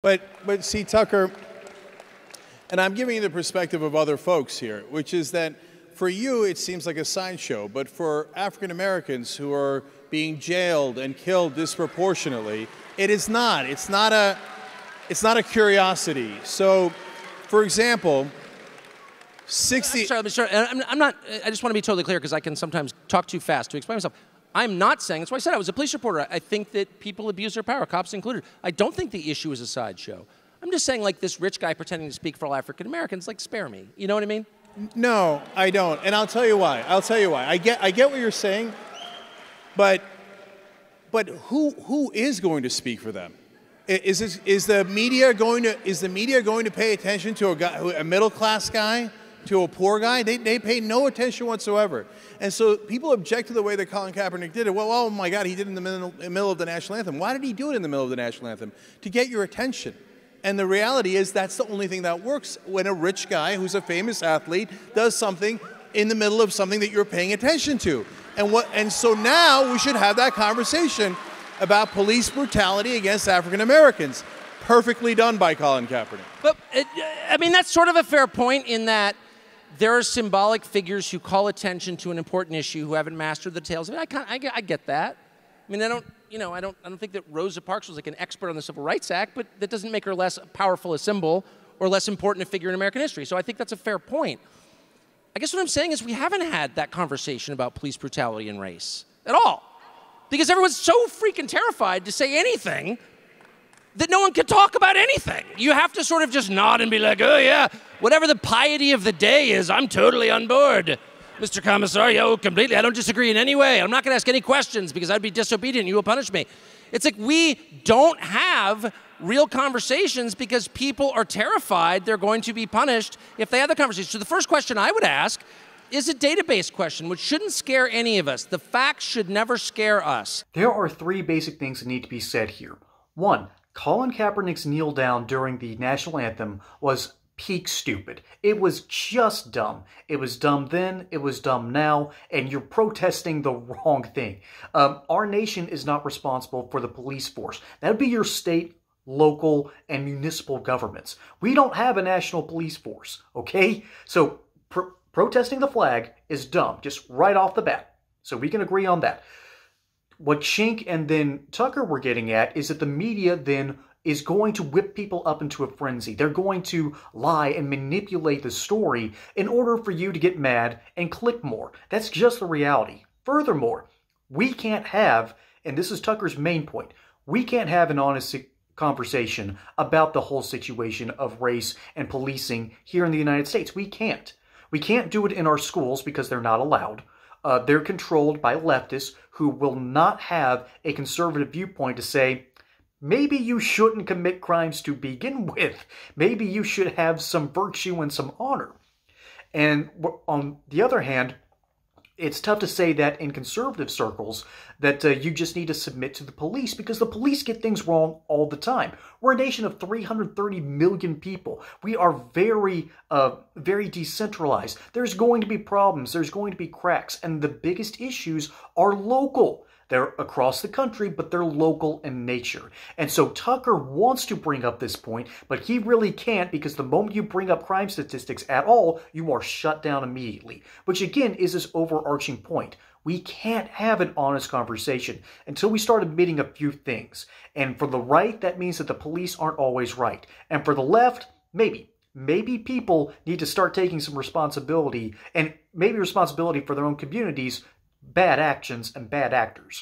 But see, Tucker, and I'm giving you the perspective of other folks here, which is that for you it seems like a sideshow, but for African Americans who are being jailed and killed disproportionately, it is not. It's not a curiosity. So, for example, 60. I'm sorry. I'm not. I just want to be totally clear because I can sometimes talk too fast to explain myself. I'm not saying, that's why I said I was a police reporter. I think that people abuse their power, cops included. I don't think the issue is a sideshow. I'm just saying, like, this rich guy pretending to speak for all African Americans, like, spare me. You know what I mean? No, I don't, and I'll tell you why. I get what you're saying, but who is going to speak for them? Is the media going to pay attention to a middle class guy, to a poor guy? They pay no attention whatsoever. And so people object to the way that Colin Kaepernick did it. Well, oh my God, he did it in the middle of the national anthem. Why did he do it in the middle of the national anthem? To get your attention. And the reality is that's the only thing that works when a rich guy who's a famous athlete does something in the middle of something that you're paying attention to. And so now we should have that conversation about police brutality against African Americans. Perfectly done by Colin Kaepernick. But, I mean, that's sort of a fair point in that there are symbolic figures who call attention to an important issue who haven't mastered the details. I mean, I get that. I mean, I don't think that Rosa Parks was like an expert on the Civil Rights Act, but that doesn't make her less powerful a symbol or less important a figure in American history. So I think that's a fair point. I guess what I'm saying is we haven't had that conversation about police brutality and race at all. Because everyone's so freaking terrified to say anything that no one can talk about anything. You have to sort of just nod and be like, oh yeah, whatever the piety of the day is, I'm totally on board. Mr. Commissar, oh, completely. I don't disagree in any way. I'm not going to ask any questions because I'd be disobedient. You will punish me. It's like we don't have real conversations because people are terrified they're going to be punished if they have the conversation. So the first question I would ask is a database question, which shouldn't scare any of us. The facts should never scare us. There are three basic things that need to be said here. One, Colin Kaepernick's kneel down during the national anthem was peak stupid. It was just dumb. It was dumb then, it was dumb now, and you're protesting the wrong thing. Our nation is not responsible for the police force. That would be your state, local, and municipal governments. We don't have a national police force, okay? So protesting the flag is dumb, just right off the bat. So we can agree on that. What Shink and then Tucker were getting at is that the media then is going to whip people up into a frenzy. They're going to lie and manipulate the story in order for you to get mad and click more. That's just the reality. Furthermore, we can't have, and this is Tucker's main point, we can't have an honest conversation about the whole situation of race and policing here in the United States. We can't. We can't do it in our schools because they're not allowed. They're controlled by leftists who will not have a conservative viewpoint to say, maybe you shouldn't commit crimes to begin with. Maybe you should have some virtue and some honor. And on the other hand, it's tough to say that in conservative circles that you just need to submit to the police because the police get things wrong all the time. We're a nation of 330 million people. We are very decentralized. There's going to be problems. There's going to be cracks. And the biggest issues are local. They're across the country, but they're local in nature. And so Tucker wants to bring up this point, but he really can't because the moment you bring up crime statistics at all, you are shut down immediately. Which again is this overarching point. We can't have an honest conversation until we start admitting a few things. And for the right, that means that the police aren't always right. And for the left, maybe. Maybe people need to start taking some responsibility, and maybe responsibility for their own communities, bad actions, and bad actors.